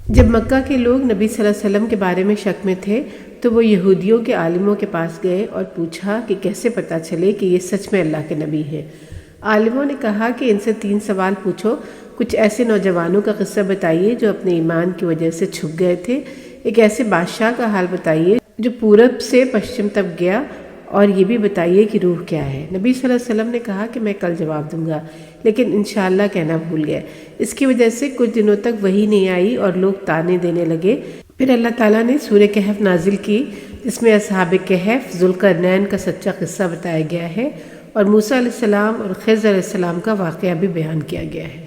جب مکہ کے لوگ نبی صلی اللہ علیہ وسلم کے بارے میں شک میں تھے تو وہ یہودیوں کے عالموں کے پاس گئے اور پوچھا کہ کیسے پتہ چلے کہ یہ سچ میں اللہ کے نبی ہیں۔ عالموں نے کہا کہ ان سے 3 سوال پوچھو، کچھ ایسے نوجوانوں کا قصہ بتائیے جو اپنے ایمان کی وجہ سے چھپ گئے تھے، ایک ایسے بادشاہ کا حال بتائیے جو پورب سے پشچم تک گیا، اور یہ بھی بتائیے کہ روح کیا ہے۔ نبی صلی اللہ علیہ وسلم نے کہا کہ میں کل جواب دوں گا، لیکن انشاءاللہ کہنا بھول گئے۔ اس کی وجہ سے کچھ دنوں تک وحی نہیں آئی اور لوگ طعنے دینے لگے۔ پھر اللہ تعالیٰ نے سورہ کہف نازل کی، جس میں اصحاب کہف ذوالقرنین کا سچا قصہ بتایا گیا ہے اور موسیٰ علیہ السلام اور خضر علیہ السلام کا واقعہ بھی بیان کیا گیا ہے۔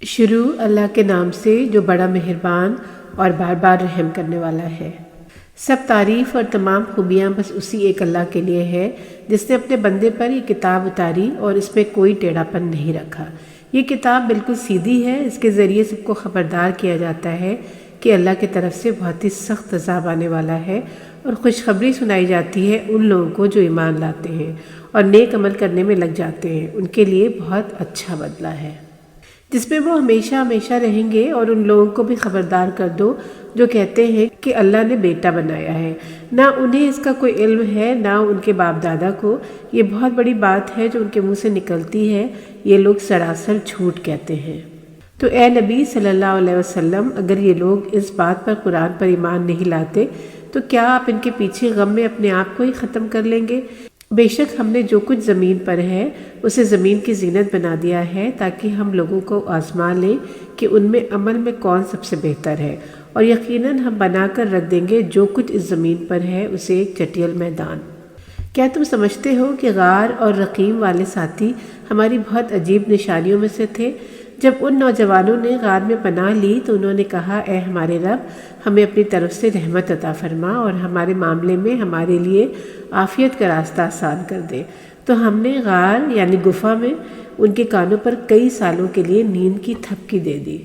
شروع اللہ کے نام سے جو بڑا مہربان اور بار بار رحم کرنے والا ہے۔ سب تعریف اور تمام خوبیاں بس اسی ایک اللہ کے لیے ہے جس نے اپنے بندے پر یہ کتاب اتاری اور اس میں کوئی ٹیڑھا پن نہیں رکھا۔ یہ کتاب بالکل سیدھی ہے، اس کے ذریعے سب کو خبردار کیا جاتا ہے کہ اللہ کی طرف سے بہت ہی سخت عذاب آنے والا ہے، اور خوشخبری سنائی جاتی ہے ان لوگوں کو جو ایمان لاتے ہیں اور نیک عمل کرنے میں لگ جاتے ہیں، ان کے لیے بہت اچھا بدلہ ہے جس میں وہ ہمیشہ ہمیشہ رہیں گے۔ اور ان لوگوں کو بھی خبردار کر دو جو کہتے ہیں کہ اللہ نے بیٹا بنایا ہے، نہ انہیں اس کا کوئی علم ہے نہ ان کے باپ دادا کو۔ یہ بہت بڑی بات ہے جو ان کے منہ سے نکلتی ہے، یہ لوگ سراسر جھوٹ کہتے ہیں۔ تو اے نبی صلی اللہ علیہ وسلم، اگر یہ لوگ اس بات پر قرآن پر ایمان نہیں لاتے تو کیا آپ ان کے پیچھے غم میں اپنے آپ کو ہی ختم کر لیں گے؟ بے شک ہم نے جو کچھ زمین پر ہے اسے زمین کی زینت بنا دیا ہے تاکہ ہم لوگوں کو آزما لیں کہ ان میں عمل میں کون سب سے بہتر ہے، اور یقیناً ہم بنا کر رکھ دیں گے جو کچھ اس زمین پر ہے اسے ایک چٹیل میدان۔ کیا تم سمجھتے ہو کہ غار اور رقیم والے ساتھی ہماری بہت عجیب نشانیوں میں سے تھے؟ جب ان نوجوانوں نے غار میں پناہ لی تو انہوں نے کہا، اے ہمارے رب، ہمیں اپنی طرف سے رحمت عطا فرما اور ہمارے معاملے میں ہمارے لیے عافیت کا راستہ آسان کر دے۔ تو ہم نے غار یعنی گفا میں ان کے کانوں پر کئی سالوں کے لیے نیند کی تھپکی دے دی۔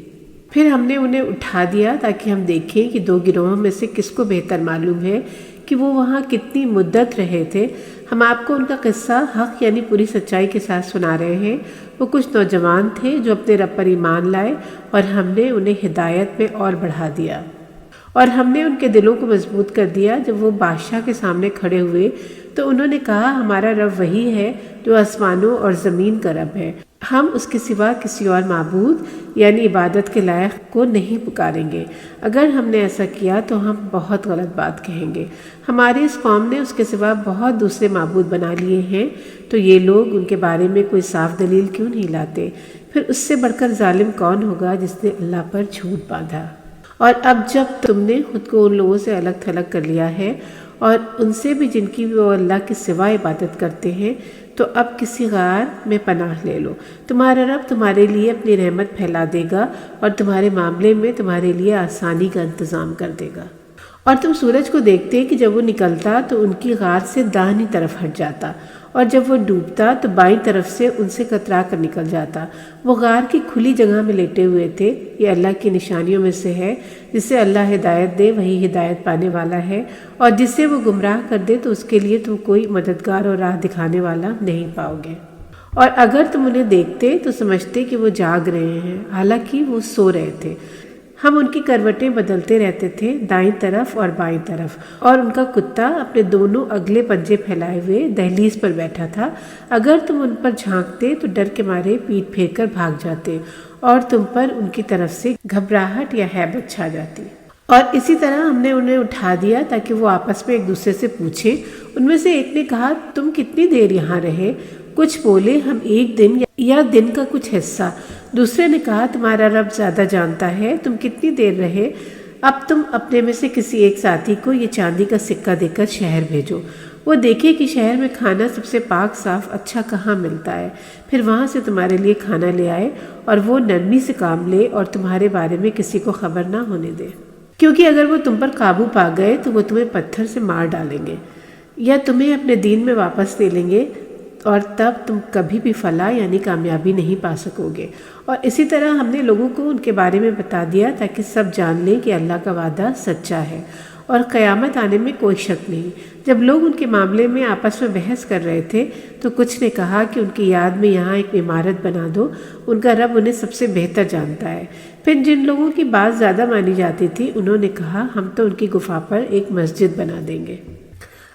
پھر ہم نے انہیں اٹھا دیا تاکہ ہم دیکھیں کہ 2 گروہوں میں سے کس کو بہتر معلوم ہے کہ وہ وہاں کتنی مدت رہے تھے۔ ہم آپ کو ان کا قصہ حق یعنی پوری سچائی کے ساتھ سنا رہے ہیں۔ وہ کچھ نوجوان تھے جو اپنے رب پر ایمان لائے اور ہم نے انہیں ہدایت میں اور بڑھا دیا، اور ہم نے ان کے دلوں کو مضبوط کر دیا۔ جب وہ بادشاہ کے سامنے کھڑے ہوئے تو انہوں نے کہا، ہمارا رب وہی ہے جو آسمانوں اور زمین کا رب ہے، ہم اس کے سوا کسی اور معبود یعنی عبادت کے لائق کو نہیں پکاریں گے۔ اگر ہم نے ایسا کیا تو ہم بہت غلط بات کہیں گے۔ ہماری اس قوم نے اس کے سوا بہت دوسرے معبود بنا لیے ہیں، تو یہ لوگ ان کے بارے میں کوئی صاف دلیل کیوں نہیں لاتے؟ پھر اس سے بڑھ کر ظالم کون ہوگا جس نے اللہ پر جھوٹ باندھا؟ اور اب جب تم نے خود کو ان لوگوں سے الگ تھلگ کر لیا ہے اور ان سے بھی جن کی وہ اللہ کے سوا عبادت کرتے ہیں، تو اب کسی غار میں پناہ لے لو۔ تمہارا رب تمہارے لیے اپنی رحمت پھیلا دے گا اور تمہارے معاملے میں تمہارے لیے آسانی کا انتظام کر دے گا۔ اور تم سورج کو دیکھتے کہ جب وہ نکلتا تو ان کی غار سے داہنی طرف ہٹ جاتا، اور جب وہ ڈوبتا تو بائیں طرف سے ان سے کترا کر نکل جاتا۔ وہ غار کی کھلی جگہ میں لیٹے ہوئے تھے۔ یہ اللہ کی نشانیوں میں سے ہے، جسے اللہ ہدایت دے وہی ہدایت پانے والا ہے، اور جسے وہ گمراہ کر دے تو اس کے لیے تم کوئی مددگار اور راہ دکھانے والا نہیں پاؤ گے۔ اور اگر تم انہیں دیکھتے تو سمجھتے کہ وہ جاگ رہے ہیں، حالانکہ وہ سو رہے تھے۔ ہم ان کی کروٹیں بدلتے رہتے تھے، دائیں طرف اور بائیں طرف، اور ان کا کتا اپنے دونوں اگلے پنجے پھیلائے ہوئے دہلیز پر بیٹھا تھا۔ اگر تم ان پر جھانکتے تو ڈر کے مارے پیٹ پھیر کر بھاگ جاتے، اور تم پر ان کی طرف سے گھبراہٹ یا ہیبت چھا جاتی۔ اور اسی طرح ہم نے انہیں اٹھا دیا تاکہ وہ آپس میں ایک دوسرے سے پوچھیں۔ ان میں سے ایک نے کہا، تم کتنی دیر یہاں رہے؟ کچھ بولے، ہم 1 دن یا دن کا کچھ حصہ۔ دوسرے نے کہا، تمہارا رب زیادہ جانتا ہے، تم کتنی دیر رہے؟ اب تم اپنے میں سے کسی ایک ساتھی کو یہ چاندی کا سکہ دے کر شہر بھیجو، وہ دیکھے کہ شہر میں کھانا سب سے پاک صاف اچھا کہاں ملتا ہے، پھر وہاں سے تمہارے لیے کھانا لے آئے، اور وہ نرمی سے کام لے اور تمہارے بارے میں کسی کو خبر نہ ہونے دے، کیونکہ اگر وہ تم پر قابو پا گئے تو وہ تمہیں پتھر سے مار ڈالیں گے یا تمہیں اپنے دین میں واپس لے لیں گے، اور تب تم کبھی بھی فلاح یعنی کامیابی نہیں پا سکو گے۔ اور اسی طرح ہم نے لوگوں کو ان کے بارے میں بتا دیا تاکہ سب جان لیں کہ اللہ کا وعدہ سچا ہے اور قیامت آنے میں کوئی شک نہیں۔ جب لوگ ان کے معاملے میں آپس میں بحث کر رہے تھے تو کچھ نے کہا کہ ان کی یاد میں یہاں ایک عمارت بنا دو، ان کا رب انہیں سب سے بہتر جانتا ہے۔ پھر جن لوگوں کی بات زیادہ مانی جاتی تھی انہوں نے کہا ہم تو ان کی گفا پر ایک مسجد بنا دیں گے۔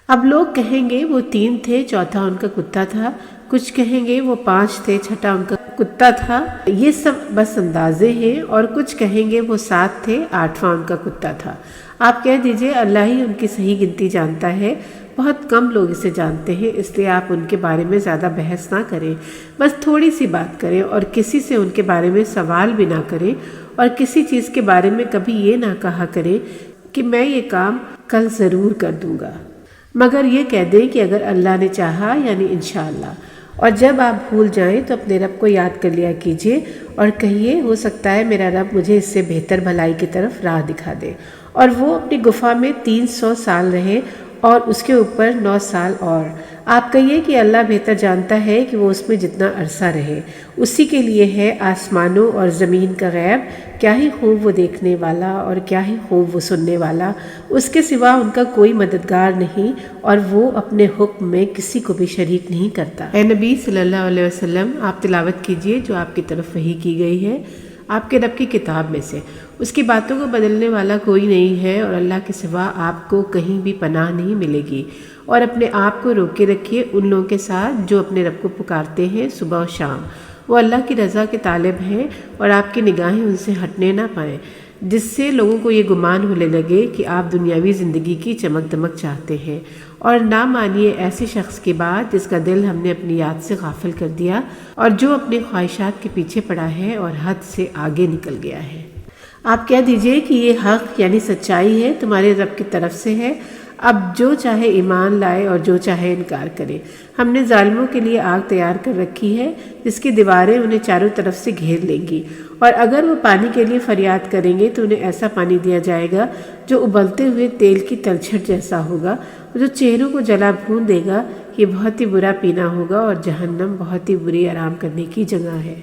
اب لوگ کہیں گے وہ 3 تھے، چوتھا ان کا کتا تھا، کچھ کہیں گے وہ 5 تھے، چھٹا ان کا کتا تھا، یہ سب بس اندازے ہیں، اور کچھ کہیں گے وہ 7 تھے، 8واں ان کا کتا تھا۔ آپ کہہ دیجئے اللہ ہی ان کی صحیح گنتی جانتا ہے، بہت کم لوگ اسے جانتے ہیں، اس لیے آپ ان کے بارے میں زیادہ بحث نہ کریں، بس تھوڑی سی بات کریں اور کسی سے ان کے بارے میں سوال بھی نہ کریں، اور کسی چیز کے بارے میں کبھی یہ نہ کہا کریں کہ میں یہ کام کل ضرور کر دوں گا، مگر یہ کہہ دیں کہ اگر اللہ نے چاہا، یعنی انشاءاللہ۔ اور جب آپ بھول جائیں تو اپنے رب کو یاد کر لیا کیجئے اور کہیے ہو سکتا ہے میرا رب مجھے اس سے بہتر بھلائی کی طرف راہ دکھا دے، اور وہ اپنی گفا میں 300 سال رہے اور اس کے اوپر 9 سال اور۔ آپ کہیے کہ اللہ بہتر جانتا ہے کہ وہ اس میں جتنا عرصہ رہے، اسی کے لیے ہے آسمانوں اور زمین کا غیب، کیا ہی خوب وہ دیکھنے والا اور کیا ہی خوب وہ سننے والا، اس کے سوا ان کا کوئی مددگار نہیں، اور وہ اپنے حکم میں کسی کو بھی شریک نہیں کرتا۔ اے نبی صلی اللہ علیہ وسلم، آپ تلاوت کیجئے جو آپ کی طرف وحی کی گئی ہے آپ کے رب کی کتاب میں سے، اس کی باتوں کو بدلنے والا کوئی نہیں ہے، اور اللہ کے سوا آپ کو کہیں بھی پناہ نہیں ملے گی، اور اپنے آپ کو روکے رکھیے ان لوگوں کے ساتھ جو اپنے رب کو پکارتے ہیں صبح و شام، وہ اللہ کی رضا کے طالب ہیں اور آپ کی نگاہیں ان سے ہٹنے نہ پائیں، جس سے لوگوں کو یہ گمان ہونے لگے کہ آپ دنیاوی زندگی کی چمک دمک چاہتے ہیں، اور نہ مانیے ایسے شخص کی بات جس کا دل ہم نے اپنی یاد سے غافل کر دیا اور جو اپنی خواہشات کے پیچھے پڑا ہے اور حد سے آگے نکل گیا ہے۔ آپ کہہ دیجئے کہ یہ حق یعنی سچائی ہے تمہارے رب کی طرف سے ہے، اب جو چاہے ایمان لائے اور جو چاہے انکار کرے۔ ہم نے ظالموں کے لیے آگ تیار کر رکھی ہے جس کی دیواریں انہیں چاروں طرف سے گھیر لیں گی، اور اگر وہ پانی کے لیے فریاد کریں گے تو انہیں ایسا پانی دیا جائے گا جو ابلتے ہوئے تیل کی تلچھٹ جیسا ہوگا، جو چہروں کو جلا بھون دے گا۔ یہ بہت ہی برا پینا ہوگا، اور جہنم بہت ہی بری آرام کرنے کی جگہ ہے۔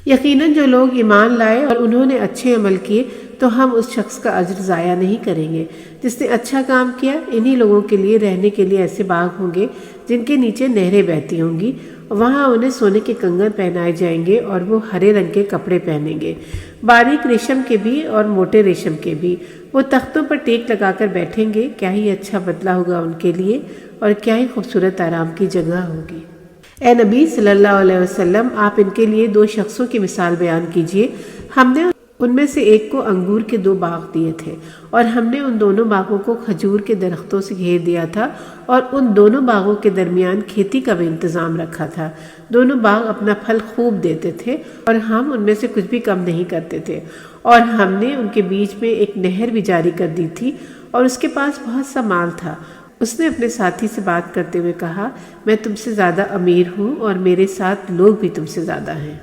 یقیناً جو لوگ ایمان لائے اور انہوں نے اچھے عمل کیے تو ہم اس شخص کا اجر ضائع نہیں کریں گے جس نے اچھا کام کیا۔ انہی لوگوں کے لیے رہنے کے لیے ایسے باغ ہوں گے جن کے نیچے نہریں بہتی ہوں گی، وہاں انہیں سونے کے کنگن پہنائے جائیں گے اور وہ ہرے رنگ کے کپڑے پہنیں گے، باریک ریشم کے بھی اور موٹے ریشم کے بھی۔ وہ تختوں پر ٹیک لگا کر بیٹھیں گے، کیا ہی اچھا بدلہ ہوگا ان کے لیے، اور کیا ہی خوبصورت آرام کی جگہ ہوگی۔ اے نبی صلی اللہ علیہ وسلم، آپ ان کے لیے 2 شخصوں کی مثال بیان کیجئے۔ ہم نے ان میں سے ایک کو انگور کے 2 باغ دیے تھے، اور ہم نے ان دونوں باغوں کو کھجور کے درختوں سے گھیر دیا تھا، اور ان دونوں باغوں کے درمیان کھیتی کا بھی انتظام رکھا تھا۔ دونوں باغ اپنا پھل خوب دیتے تھے، اور ہم ان میں سے کچھ بھی کم نہیں کرتے تھے، اور ہم نے ان کے بیچ میں ایک نہر بھی جاری کر دی تھی، اور اس کے پاس بہت سا مال تھا۔ اس نے اپنے ساتھی سے بات کرتے ہوئے کہا، میں تم سے زیادہ امیر ہوں اور میرے ساتھ لوگ بھی تم سے زیادہ ہیں۔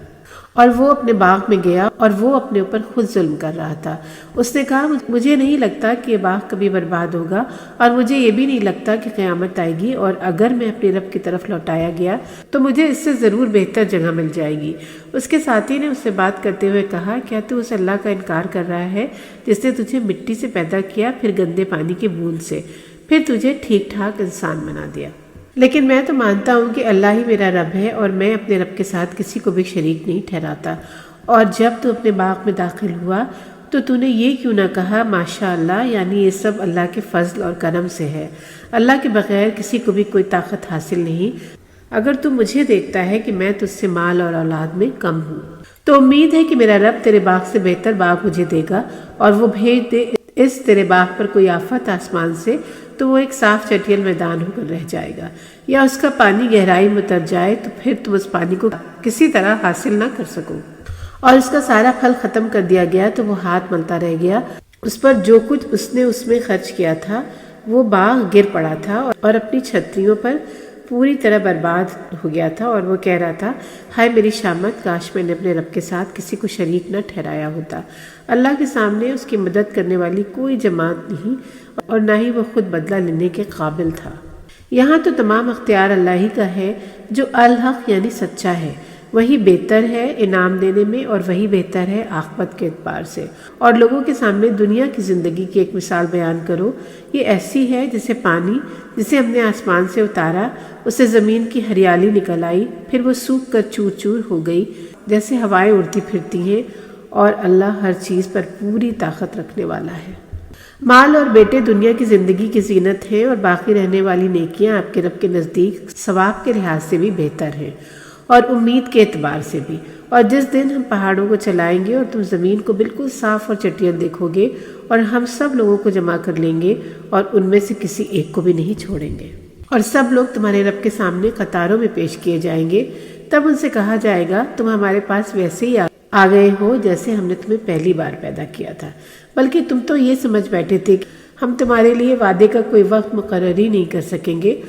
اور وہ اپنے باغ میں گیا اور وہ اپنے اوپر خود ظلم کر رہا تھا۔ اس نے کہا، مجھے نہیں لگتا کہ یہ باغ کبھی برباد ہوگا، اور مجھے یہ بھی نہیں لگتا کہ قیامت آئے گی، اور اگر میں اپنے رب کی طرف لوٹایا گیا تو مجھے اس سے ضرور بہتر جگہ مل جائے گی۔ اس کے ساتھی نے اس سے بات کرتے ہوئے کہا، کیا تو اس اللہ کا انکار کر رہا ہے جس نے تجھے مٹی سے پیدا کیا، پھر گندے پانی کی بوند سے، پھر تجھے ٹھیک ٹھاک انسان بنا دیا؟ لیکن میں تو مانتا ہوں کہ اللہ ہی میرا رب ہے، اور میں اپنے رب کے ساتھ کسی کو بھی شریک نہیں ٹھہراتا۔ اور جب تو اپنے باغ میں داخل ہوا تو تو نے یہ کیوں نہ کہا ماشاء اللہ، یعنی یہ سب اللہ کے فضل اور کرم سے ہے، اللہ کے بغیر کسی کو بھی کوئی طاقت حاصل نہیں۔ اگر تو مجھے دیکھتا ہے کہ میں تجھ سے مال اور اولاد میں کم ہوں تو امید ہے کہ میرا رب تیرے باغ سے بہتر باغ مجھے دے گا، اور وہ بھیج دے اس تیرے باغ پر کوئی آفت آسمان سے تو وہ ایک صاف چٹیل میدان ہو کر رہ جائے گا، یا اس کا پانی گہرائی میں اتر جائے تو پھر تم اس پانی کو کسی طرح حاصل نہ کر سکو، اور اس کا سارا پھل ختم کر دیا گیا تو وہ ہاتھ ملتا رہ گیا، اس پر جو کچھ اس نے اس میں خرچ کیا تھا وہ باغ گر پڑا تھا اور اپنی چھتریوں پر پوری طرح برباد ہو گیا تھا، اور وہ کہہ رہا تھا، ہائے میری شامت، کاش میں نے اپنے رب کے ساتھ کسی کو شریک نہ ٹھہرایا ہوتا۔ اللہ کے سامنے اس کی مدد کرنے والی کوئی جماعت نہیں، اور نہ ہی وہ خود بدلہ لینے کے قابل تھا۔ یہاں تو تمام اختیار اللہ ہی کا ہے جو الحق یعنی سچا ہے، وہی بہتر ہے انعام دینے میں، اور وہی بہتر ہے عاقبت کے اعتبار سے۔ اور لوگوں کے سامنے دنیا کی زندگی کی ایک مثال بیان کرو، یہ ایسی ہے جیسے پانی جسے ہم نے آسمان سے اتارا، اسے زمین کی ہریالی نکل آئی، پھر وہ سوکھ کر چور چور ہو گئی، جیسے ہوائیں اڑتی پھرتی ہیں، اور اللہ ہر چیز پر پوری طاقت رکھنے والا ہے۔ مال اور بیٹے دنیا کی زندگی کی زینت ہیں، اور باقی رہنے والی نیکیاں آپ کے رب کے نزدیک ثواب کے لحاظ سے بھی بہتر ہیں اور امید کے اعتبار سے بھی۔ اور جس دن ہم پہاڑوں کو چلائیں گے اور تم زمین کو بالکل صاف اور چٹیل دیکھو گے، اور ہم سب لوگوں کو جمع کر لیں گے اور ان میں سے کسی ایک کو بھی نہیں چھوڑیں گے، اور سب لوگ تمہارے رب کے سامنے قطاروں میں پیش کیے جائیں گے، تب ان سے کہا جائے گا تم ہمارے پاس ویسے ہی آ گئے ہو جیسے ہم نے تمہیں پہلی بار پیدا کیا تھا، بلکہ تم تو یہ سمجھ بیٹھے تھے کہ ہم تمہارے لیے وعدے کا کوئی وقت مقرر ہی نہیں کر سکیں گے،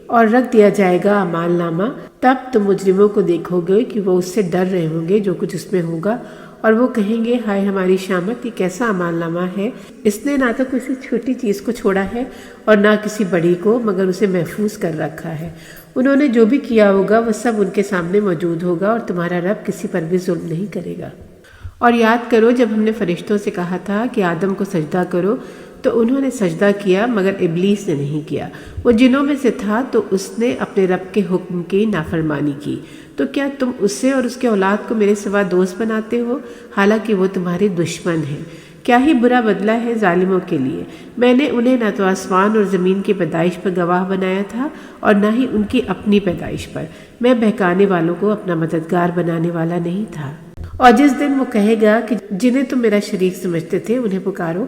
اور رکھ دیا جائے گا اعمال نامہ۔ تب تم مجرموں کو دیکھو گے کہ وہ اس سے ڈر رہے ہوں گے جو کچھ اس میں ہوگا، اور وہ کہیں گے ہائے ہماری شامت، یہ کیسا اعمال نامہ ہے، اس نے نہ تو کسی چھوٹی چیز کو چھوڑا ہے اور نہ کسی بڑی کو، مگر اسے محفوظ کر رکھا ہے۔ انہوں نے جو بھی کیا ہوگا وہ سب ان کے سامنے موجود ہوگا، اور تمہارا رب کسی پر بھی ظلم نہیں کرے گا۔ اور یاد کرو جب ہم نے فرشتوں سے کہا تھا کہ آدم کو سجدہ کرو تو انہوں نے سجدہ کیا، مگر ابلیس نے نہیں کیا، وہ جنوں میں سے تھا تو اس نے اپنے رب کے حکم کی نافرمانی کی۔ تو کیا تم اسے اور اس کے اولاد کو میرے سوا دوست بناتے ہو، حالانکہ وہ تمہارے دشمن ہیں؟ کیا ہی برا بدلہ ہے ظالموں کے لیے۔ میں نے انہیں نہ تو آسمان اور زمین کی پیدائش پر گواہ بنایا تھا اور نہ ہی ان کی اپنی پیدائش پر۔ میں بہکانے والوں کو اپنا مددگار بنانے والا نہیں تھا۔ اور جس دن وہ کہے گا کہ جنہیں تم میرا شریک سمجھتے تھے انہیں پکارو،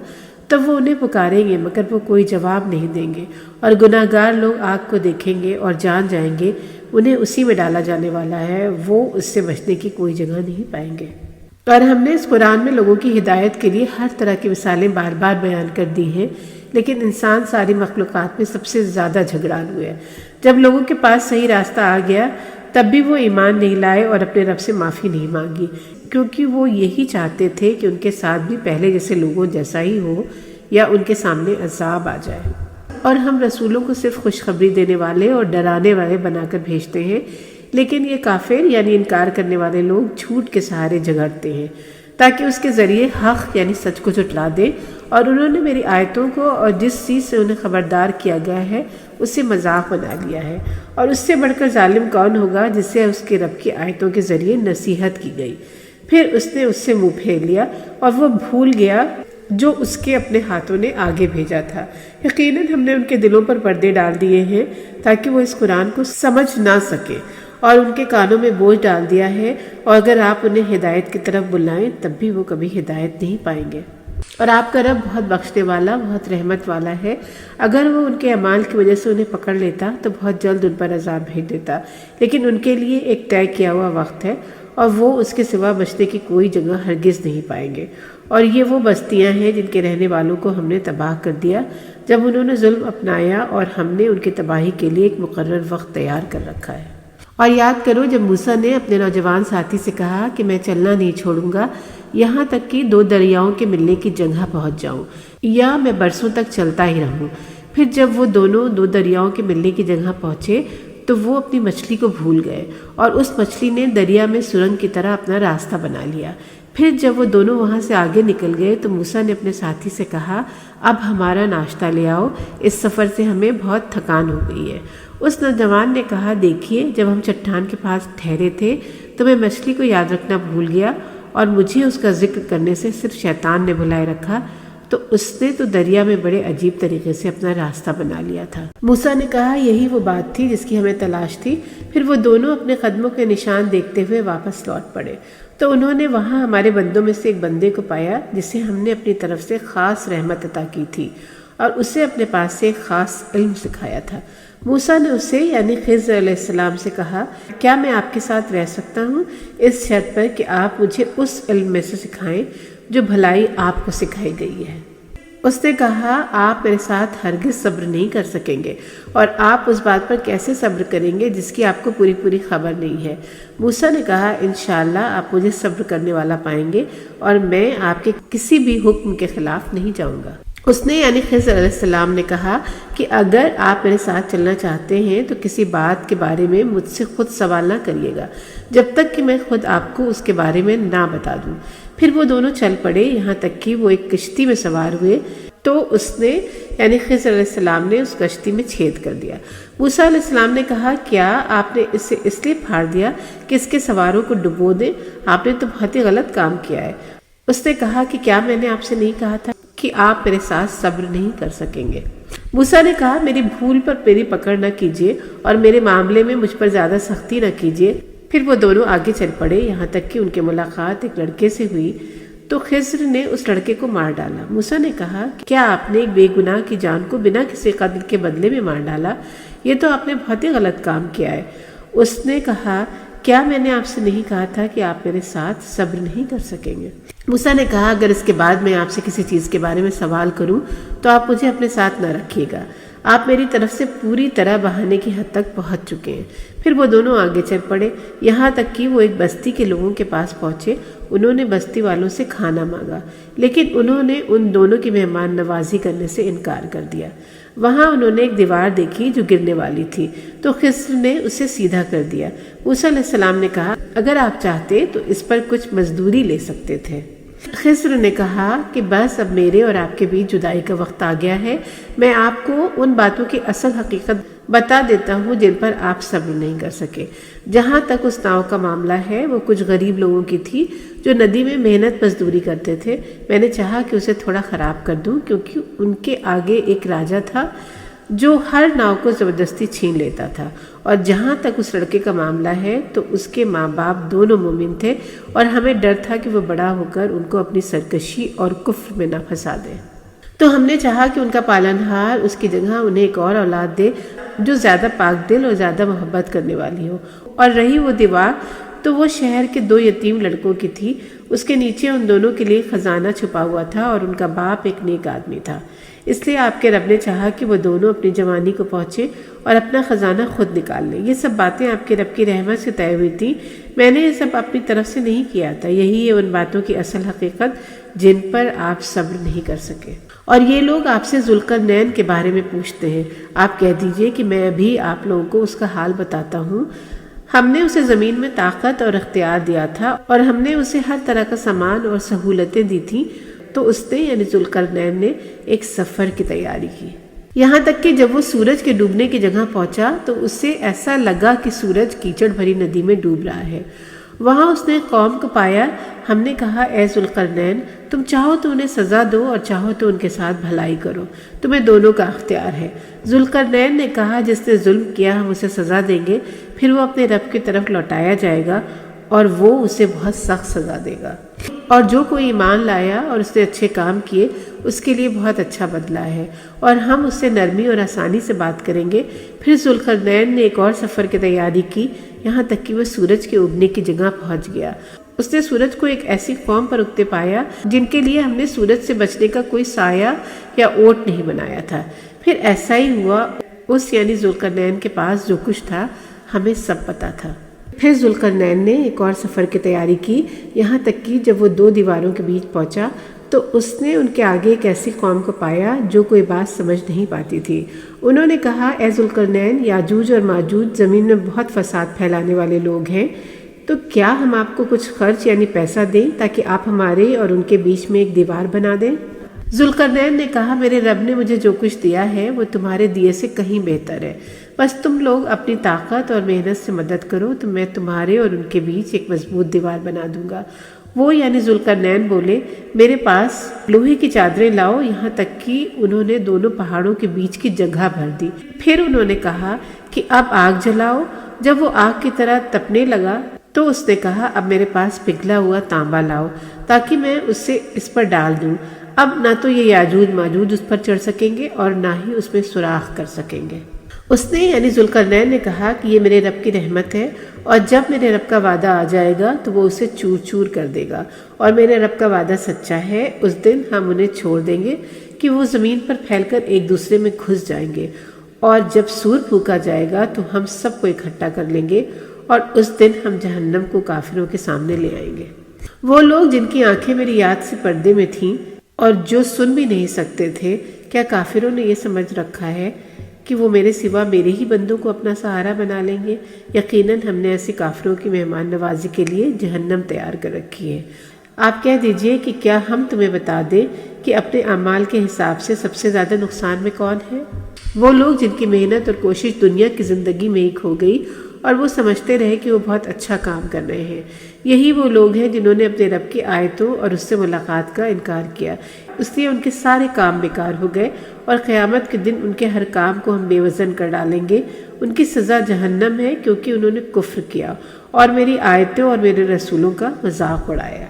تب وہ انہیں پکاریں گے مگر وہ کوئی جواب نہیں دیں گے، اور گناہ گار لوگ آگ کو دیکھیں گے اور جان جائیں گے انہیں اسی میں ڈالا جانے والا ہے، وہ اس سے بچنے کی کوئی جگہ نہیں پائیں گے۔ اور ہم نے اس قرآن میں لوگوں کی ہدایت کے لیے ہر طرح کی مثالیں بار بار بیان کر دی ہیں، لیکن انسان ساری مخلوقات میں سب سے زیادہ جھگڑالو ہوئے۔ جب لوگوں کے پاس صحیح راستہ آ گیا تب بھی وہ ایمان نہیں لائے اور اپنے رب سے معافی نہیں مانگی، کیونکہ وہ یہی چاہتے تھے کہ ان کے ساتھ بھی پہلے جیسے لوگوں جیسا ہی ہو، یا ان کے سامنے عذاب آ جائے۔ اور ہم رسولوں کو صرف خوشخبری دینے والے اور ڈرانے والے بنا کر بھیجتے ہیں، لیکن یہ کافر یعنی انکار کرنے والے لوگ جھوٹ کے سہارے جھگڑتے ہیں تاکہ اس کے ذریعے حق یعنی سچ کو جھٹلا دیں، اور انہوں نے میری آیتوں کو اور جس چیز سے انہیں خبردار کیا گیا ہے اسے مذاق بنا لیا ہے۔ اور اس سے بڑھ کر ظالم کون ہوگا جسے اس کے رب کی آیتوں کے ذریعے نصیحت کی گئی، پھر اس نے اس سے منہ پھیر لیا اور وہ بھول گیا جو اس کے اپنے ہاتھوں نے آگے بھیجا تھا۔ یقیناً ہم نے ان کے دلوں پر پردے ڈال دیے ہیں تاکہ وہ اس قرآن کو سمجھ نہ سکے، اور ان کے کانوں میں بوجھ ڈال دیا ہے، اور اگر آپ انہیں ہدایت کی طرف بلائیں تب بھی وہ کبھی ہدایت نہیں پائیں گے۔ اور آپ کا رب بہت بخشنے والا، بہت رحمت والا ہے۔ اگر وہ ان کے اعمال کی وجہ سے انہیں پکڑ لیتا تو بہت جلد ان پر عذاب بھیج دیتا، لیکن ان کے لیے ایک طے کیا ہوا وقت ہے، اور وہ اس کے سوا بچنے کی کوئی جگہ ہرگز نہیں پائیں گے۔ اور یہ وہ بستیاں ہیں جن کے رہنے والوں کو ہم نے تباہ کر دیا جب انہوں نے ظلم اپنایا، اور ہم نے ان کی تباہی کے لیے ایک مقرر وقت تیار کر رکھا ہے۔ اور یاد کرو جب موسیٰ نے اپنے نوجوان ساتھی سے کہا کہ میں چلنا نہیں چھوڑوں گا یہاں تک کہ 2 دریاؤں کے ملنے کی جگہ پہنچ جاؤں، یا میں برسوں تک چلتا ہی رہوں۔ پھر جب وہ دونوں 2 دریاؤں کے ملنے کی جگہ پہنچے تو وہ اپنی مچھلی کو بھول گئے، اور اس مچھلی نے دریا میں سرنگ کی طرح اپنا راستہ بنا لیا۔ پھر جب وہ دونوں وہاں سے آگے نکل گئے تو موسیٰ نے اپنے ساتھی سے کہا اب ہمارا ناشتہ لے آؤ، اس سفر سے ہمیں بہت تھکان ہو گئی ہے۔ اس نوجوان نے کہا دیکھیے جب ہم چٹان کے پاس ٹھہرے تھے تو میں مچھلی کو یاد رکھنا بھول گیا، اور مجھے اس کا ذکر کرنے سے صرف شیطان نے بھلائے رکھا، تو اس نے تو دریا میں بڑے عجیب طریقے سے اپنا راستہ بنا لیا تھا۔ موسیٰ نے کہا یہی وہ بات تھی جس کی ہمیں تلاش تھی۔ پھر وہ دونوں اپنے قدموں کے نشان دیکھتے ہوئے واپس لوٹ پڑے، تو انہوں نے وہاں ہمارے بندوں میں سے ایک بندے کو پایا جسے ہم نے اپنی طرف سے خاص رحمت عطا کی تھی، اور اسے اپنے پاس سے ایک خاص علم سکھایا تھا۔ موسیٰ نے اسے یعنی خضر علیہ السلام سے کہا کیا میں آپ کے ساتھ رہ سکتا ہوں اس شرط پر کہ آپ مجھے اس علم میں سے سکھائیں جو بھلائی آپ کو سکھائی گئی ہے۔ اس نے کہا آپ میرے ساتھ ہرگز صبر نہیں کر سکیں گے، اور آپ اس بات پر کیسے صبر کریں گے جس کی آپ کو پوری خبر نہیں ہے۔ موسیٰ نے کہا انشاءاللہ آپ مجھے صبر کرنے والا پائیں گے، اور میں آپ کے کسی بھی حکم کے خلاف نہیں جاؤں گا۔ اس نے یعنی خضر علیہ السلام نے کہا کہ اگر آپ میرے ساتھ چلنا چاہتے ہیں تو کسی بات کے بارے میں مجھ سے خود سوال نہ کریے گا جب تک کہ میں خود آپ کو اس کے بارے میں نہ بتا دوں۔ پھر وہ دونوں چل پڑے یہاں تک کہ وہ ایک کشتی میں سوار ہوئے، تو اس نے یعنی خضر علیہ السلام نے اس کشتی میں چھید کر دیا۔ موسیٰ علیہ السلام نے کہا کیا آپ نے اس لیے پھاڑ دیا کہ اس کے سواروں کو ڈبو دیں؟ آپ نے تو بہت ہی غلط کام کیا ہے۔ اس نے کہا کہ کیا میں نے آپ سے نہیں کہا تھا کہ آپ میرے ساتھ صبر نہیں کر سکیں گے؟ موسیٰ نے کہا میری بھول پر میری پکڑ نہ کیجیے اور میرے معاملے میں مجھ پر زیادہ سختی نہ کیجیے۔ پھر وہ دونوں آگے چل پڑے، یہاں تک کہ ان کی ملاقات ایک لڑکے سے ہوئی تو خضر نے اس لڑکے کو مار ڈالا۔ موسیٰ نے کہا کیا آپ نے ایک بے گناہ کی جان کو بنا کسی قتل کے بدلے میں مار ڈالا؟ یہ تو آپ نے بہت ہی غلط کام کیا ہے۔ اس نے کہا کیا میں نے آپ سے نہیں کہا تھا کہ آپ میرے ساتھ صبر نہیں کر سکیں گے؟ موسیٰ نے کہا اگر اس کے بعد میں آپ سے کسی چیز کے بارے میں سوال کروں تو آپ مجھے اپنے ساتھ نہ رکھیے گا، آپ میری طرف سے پوری طرح بہانے کی حد تک پہنچ چکے ہیں۔ پھر وہ دونوں آگے چل پڑے، یہاں تک کہ وہ ایک بستی کے لوگوں کے پاس پہنچے۔ انہوں نے بستی والوں سے کھانا مانگا، لیکن انہوں نے ان دونوں کی مہمان نوازی کرنے سے انکار کر دیا۔ وہاں انہوں نے ایک دیوار دیکھی جو گرنے والی تھی، تو خضر نے اسے سیدھا کر دیا۔ موسیٰ علیہ السلام نے کہا اگر آپ چاہتے تو اس پر کچھ مزدوری لے سکتے تھے۔ خضر نے کہا کہ بس اب میرے اور آپ کے بیچ جدائی کا وقت آ گیا ہے، میں آپ کو ان باتوں کی اصل حقیقت بتا دیتا ہوں جن پر آپ صبر نہیں کر سکے۔ جہاں تک اس ناؤ کا معاملہ ہے وہ کچھ غریب لوگوں کی تھی جو ندی میں محنت مزدوری کرتے تھے۔ میں نے چاہا کہ اسے تھوڑا خراب کر دوں کیونکہ ان کے آگے ایک راجا تھا جو ہر ناؤ کو زبردستی چھین لیتا تھا، اور جہاں تک اس لڑکے کا معاملہ ہے تو اس کے ماں باپ دونوں مومن تھے اور ہمیں ڈر تھا کہ وہ بڑا ہو کر ان کو اپنی سرکشی اور کفر میں نہ پھنسا دے، تو ہم نے چاہا کہ ان کا پالنہار اس کی جگہ انہیں ایک اور اولاد دے جو زیادہ پاک دل اور زیادہ محبت کرنے والی ہو۔ اور رہی وہ دیوار تو وہ شہر کے 2 یتیم لڑکوں کی تھی، اس کے نیچے ان دونوں کے لیے خزانہ چھپا ہوا تھا اور ان کا باپ ایک نیک آدمی تھا۔ اس لیے آپ کے رب نے چاہا کہ وہ دونوں اپنی جوانی کو پہنچے اور اپنا خزانہ خود نکال لیں۔ یہ سب باتیں آپ کے رب کی رحمت سے طے ہوئی تھیں، میں نے یہ سب اپنی طرف سے نہیں کیا تھا۔ یہی ہے ان باتوں کی اصل حقیقت جن پر آپ صبر نہیں کر سکے۔ اور یہ لوگ آپ سے ذوالقرنین کے بارے میں پوچھتے ہیں، آپ کہہ دیجئے کہ میں ابھی آپ لوگوں کو اس کا حال بتاتا ہوں۔ ہم نے اسے زمین میں طاقت اور اختیار دیا تھا اور ہم نے اسے ہر طرح کا سامان اور سہولتیں دی تھیں، تو اس نے یعنی ذوالقرنین نے ایک سفر کی تیاری کی، یہاں تک کہ جب وہ سورج کے ڈوبنے کی جگہ پہنچا تو اسے ایسا لگا کہ سورج کیچڑ بھری ندی میں ڈوب رہا ہے۔ وہاں اس نے قوم کو پایا۔ ہم نے کہا اے ذوالقرنین تم چاہو تو انہیں سزا دو اور چاہو تو ان کے ساتھ بھلائی کرو، تمہیں دونوں کا اختیار ہے۔ ذوالقرنین نے کہا جس نے ظلم کیا ہم اسے سزا دیں گے، پھر وہ اپنے رب کی طرف لوٹایا جائے گا اور وہ اسے بہت سخت سزا دے گا، اور جو کوئی ایمان لایا اور اس نے اچھے کام کیے اس کے لیے بہت اچھا بدلہ ہے، اور ہم اس سے نرمی اور آسانی سے بات کریں گے۔ پھر ذوالقرنین نے ایک اور سفر کی تیاری کی، یہاں تک کہ وہ سورج کے اگنے کی جگہ پہنچ گیا۔ اس نے سورج کو ایک ایسی قوم پر اگتے پایا جن کے لیے ہم نے سورج سے بچنے کا کوئی سایہ یا اوٹ نہیں بنایا تھا۔ پھر ایسا ہی ہوا، اس یعنی ذوالقرنین کے پاس جو کچھ تھا ہمیں سب پتا تھا۔ پھر ذوالقرنین نے ایک اور سفر کی تیاری کی، یہاں تک کہ جب وہ 2 دیواروں کے بیچ پہنچا تو اس نے ان کے آگے ایک ایسی قوم کو پایا جو کوئی بات سمجھ نہیں پاتی تھی۔ انہوں نے کہا اے ذوالقرنین یاجوج اور ماجوج زمین میں بہت فساد پھیلانے والے لوگ ہیں، تو کیا ہم آپ کو کچھ خرچ یعنی پیسہ دیں تاکہ آپ ہمارے اور ان کے بیچ میں ایک دیوار بنا دیں؟ ذوالقرنین نے کہا میرے رب نے مجھے جو کچھ دیا ہے وہ تمہارے دیے سے کہیں بہتر ہے، بس تم لوگ اپنی طاقت اور محنت سے مدد کرو تو میں تمہارے اور ان کے بیچ ایک مضبوط دیوار بنا دوں گا۔ وہ یعنی ذوالقرنین بولے میرے پاس لوہے کی چادریں لاؤ، یہاں تک کہ انہوں نے دونوں پہاڑوں کے بیچ کی جگہ بھر دی۔ پھر انہوں نے کہا کہ اب آگ جلاؤ۔ جب وہ آگ کی طرح تپنے لگا تو اس نے کہا اب میرے پاس پگھلا ہوا تانبا لاؤ تاکہ میں اسے اس پر ڈال دوں۔ اب نہ تو یہ یاجوج ماجوج اس پر چڑھ سکیں گے اور نہ ہی اس میں سوراخ کر سکیں گے۔ اس نے یعنی ذوالقرنین نے کہا کہ یہ میرے رب کی رحمت ہے، اور جب میرے رب کا وعدہ آ جائے گا تو وہ اسے چور چور کر دے گا، اور میرے رب کا وعدہ سچا ہے، اس دن ہم انہیں چھوڑ دیں گے کہ وہ زمین پر پھیل کر ایک دوسرے میں گھس جائیں گے، اور جب سور پھونکا جائے گا تو ہم سب کو اکٹھا کر لیں گے، اور اس دن ہم جہنم کو کافروں کے سامنے لے آئیں گے۔ وہ لوگ جن کی آنکھیں میری یاد سے پردے میں تھیں اور جو سن بھی نہیں سکتے تھے، کیا کافروں نے یہ سمجھ رکھا ہے کہ وہ میرے سوا میرے ہی بندوں کو اپنا سہارا بنا لیں گے؟ یقیناً ہم نے ایسی کافروں کی مہمان نوازی کے لیے جہنم تیار کر رکھی ہے۔ آپ کہہ دیجئے کہ کیا ہم تمہیں بتا دیں کہ اپنے اعمال کے حساب سے سب سے زیادہ نقصان میں کون ہے؟ وہ لوگ جن کی محنت اور کوشش دنیا کی زندگی میں ہی کھو گئی اور وہ سمجھتے رہے کہ وہ بہت اچھا کام کر رہے ہیں۔ یہی وہ لوگ ہیں جنہوں نے اپنے رب کی آیتوں اور اس سے ملاقات کا انکار کیا، اس لیے ان کے سارے کام بیکار ہو گئے، اور قیامت کے دن ان کے ہر کام کو ہم بے وزن کر ڈالیں گے۔ ان کی سزا جہنم ہے، کیونکہ انہوں نے کفر کیا اور میری آیتوں اور میرے رسولوں کا مذاق اڑایا۔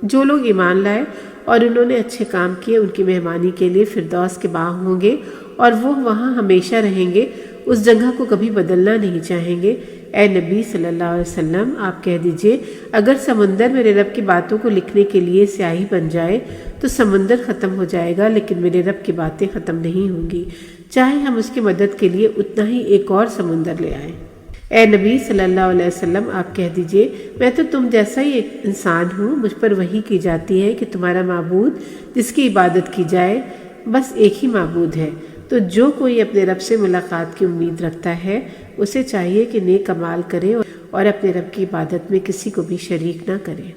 جو لوگ ایمان لائے اور انہوں نے اچھے کام کیے، ان کی مہمانی کے لیے فردوس کے باغ ہوں گے، اور وہ وہاں ہمیشہ رہیں گے، اس جگہ کو کبھی بدلنا نہیں چاہیں گے۔ اے نبی صلی اللہ علیہ وسلم، آپ کہہ دیجئے، اگر سمندر میرے رب کی باتوں کو لکھنے کے لیے سیاہی بن جائے تو سمندر ختم ہو جائے گا، لیکن میرے رب کی باتیں ختم نہیں ہوں گی، چاہے ہم اس کی مدد کے لیے اتنا ہی ایک اور سمندر لے آئیں۔ اے نبی صلی اللہ علیہ وسلم، آپ کہہ دیجئے، میں تو تم جیسا ہی ایک انسان ہوں، مجھ پر وحی کی جاتی ہے کہ تمہارا معبود جس کی عبادت کی جائے بس ایک ہی معبود ہے۔ تو جو کوئی اپنے رب سے ملاقات کی امید رکھتا ہے، اسے چاہیے کہ نیک اعمال کرے اور اپنے رب کی عبادت میں کسی کو بھی شریک نہ کرے۔